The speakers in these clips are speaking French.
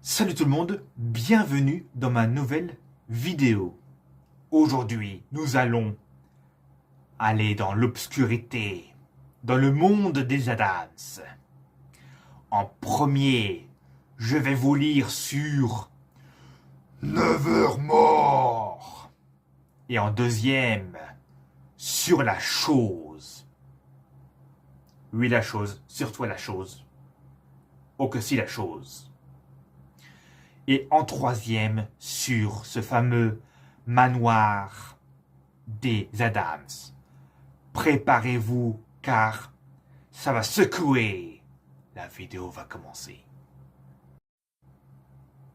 Salut tout le monde, bienvenue dans ma nouvelle vidéo. Aujourd'hui, nous allons aller dans l'obscurité, dans le monde des Adams. En premier, je vais vous lire sur 9 heures morts. Et en deuxième, sur la chose. Oui, la chose, surtout la chose. Oh que si la chose. Et en troisième, sur ce fameux manoir des Adams. Préparez-vous car ça va secouer. La vidéo va commencer.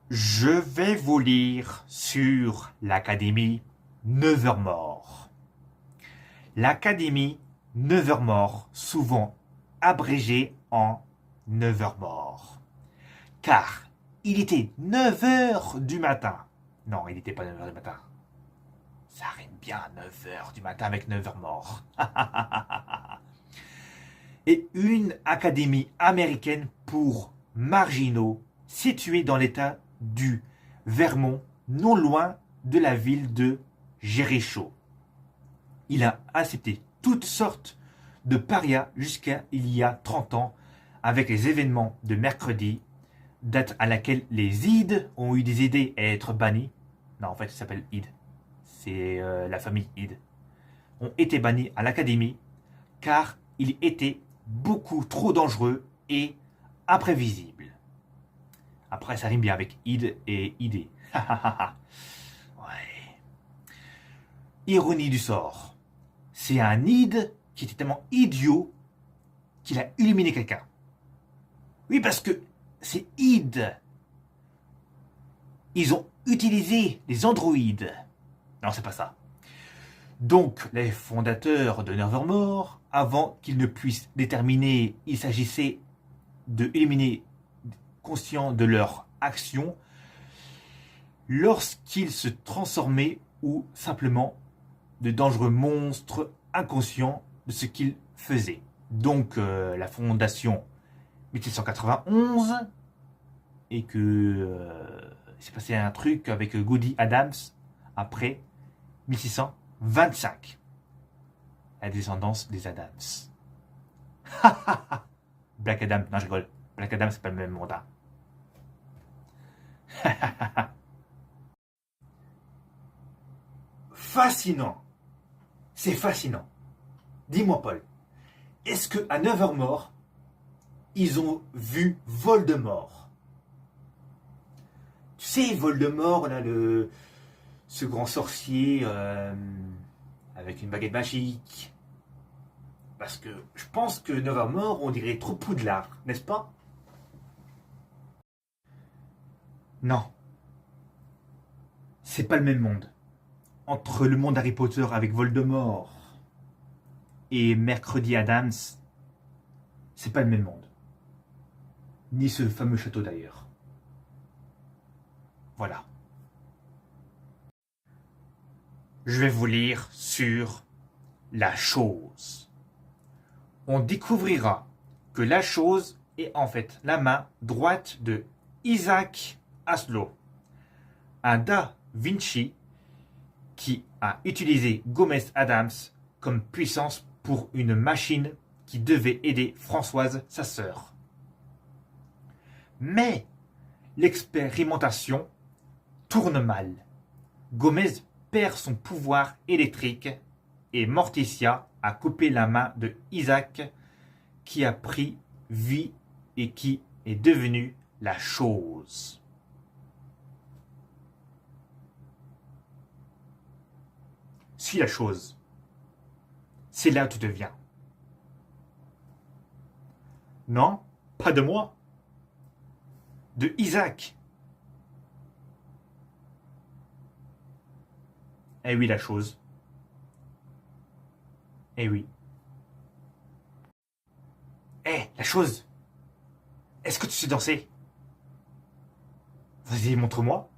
Je vais vous lire sur l'Académie Nevermore. L'Académie Nevermore, souvent abrégée en Nevermore. Car il était 9 heures du matin. Non, il n'était pas 9 heures du matin. Ça rime bien 9 heures du matin avec 9 heures morts. Et une académie américaine pour marginaux située dans l'état du Vermont, non loin de la ville de Jericho. Il a accepté toutes sortes de parias jusqu'à il y a 30 ans avec les événements de mercredi, date à laquelle les Ides ont eu des idées à être bannis. Non, en fait, ça s'appelle Id. C'est la famille Id. Ont été bannis à l'académie car ils étaient beaucoup trop dangereux et imprévisibles. Après, ça rime bien avec Id et idée. Ouais. Ironie du sort. C'est un Id qui était tellement idiot qu'il a illuminé quelqu'un. Oui, parce que c'est id. Ils ont utilisé les androïdes. Non, c'est pas ça. Donc, les fondateurs de Nevermore, avant qu'ils ne puissent déterminer il s'agissait de éliminer conscient de leur action, lorsqu'ils se transformaient ou simplement de dangereux monstres inconscients de ce qu'ils faisaient. Donc, la fondation 1791 et que s'est passé un truc avec Goody Adams après 1625. La descendance des Adams. Black Adam, non je rigole. Black Adam c'est pas le même mandat. Fascinant. C'est fascinant. Dis-moi Paul, est-ce qu'à 9 heures mort, ils ont vu Voldemort? Tu sais, Voldemort, là, ce grand sorcier avec une baguette magique. Parce que je pense que Nevermore, on dirait trop Poudlard, n'est-ce pas? Non. C'est pas le même monde. Entre le monde Harry Potter avec Voldemort et Mercredi Adams, c'est pas le même monde. Ni ce fameux château d'ailleurs. Voilà. Je vais vous lire sur la chose. On découvrira que la chose est en fait la main droite de Isaac Asimov, un Da Vinci qui a utilisé Gomez Adams comme puissance pour une machine qui devait aider Françoise, sa sœur. Mais l'expérimentation tourne mal. Gomez perd son pouvoir électrique et Morticia a coupé la main de Isaac qui a pris vie et qui est devenu la chose. Suis la chose. C'est là où tu deviens. Non, pas de moi. De Isaac. Eh oui, la chose. Eh oui. Eh, la chose. Est-ce que tu sais danser? Vas-y, montre-moi.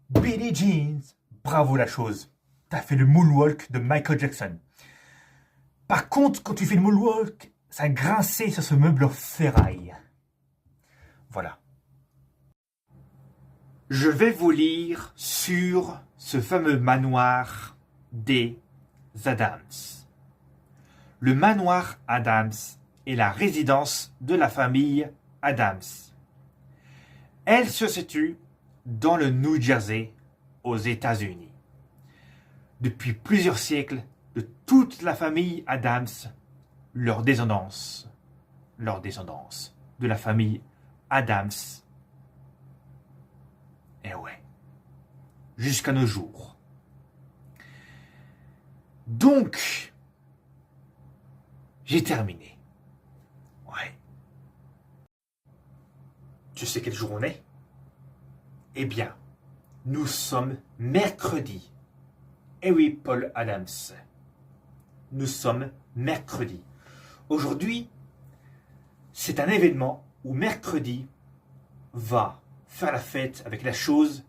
Billie Jeans. Bravo, la chose. T'as fait le moonwalk de Michael Jackson. Par contre, quand tu fais le moonwalk, ça grinçait sur ce meuble en ferraille. Voilà. Je vais vous lire sur ce fameux manoir des Adams. Le manoir Adams est la résidence de la famille Adams. Elle se situe dans le New Jersey, aux États-Unis. Depuis plusieurs siècles, de toute la famille Adams, leur descendance de la famille Adams. Eh ouais, jusqu'à nos jours. Donc, j'ai terminé. Ouais. Tu sais quel jour on est? Eh bien, nous sommes mercredi. Eh oui, Paul Adams. Nous sommes mercredi. Aujourd'hui, c'est un événement où mercredi va faire la fête avec la chose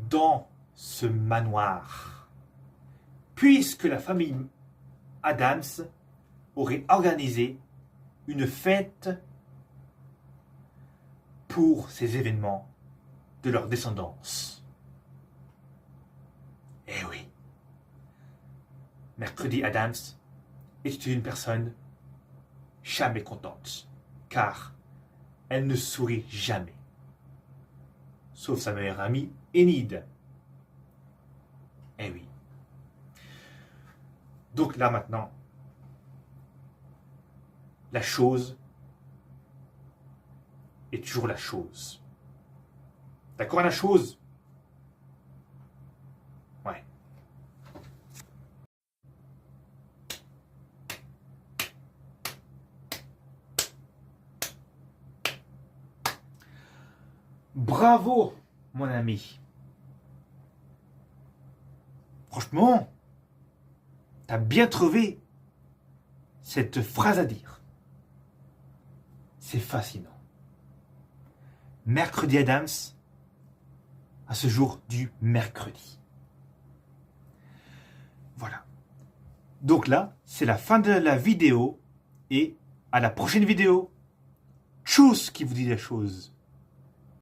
dans ce manoir. Puisque la famille Adams aurait organisé une fête pour ces événements de leur descendance. Eh oui. Mercredi Adams était une personne jamais contente, car elle ne sourit jamais. Sauf sa meilleure amie, Enid. Eh oui. Donc là maintenant, la chose est toujours la chose. D'accord, la chose? Ouais. Bravo, mon ami. Franchement, t'as bien trouvé cette phrase à dire. C'est fascinant. Mercredi Adams, à ce jour du mercredi. Voilà. Donc là, c'est la fin de la vidéo et à la prochaine vidéo. Tchuss qui vous dit la chose.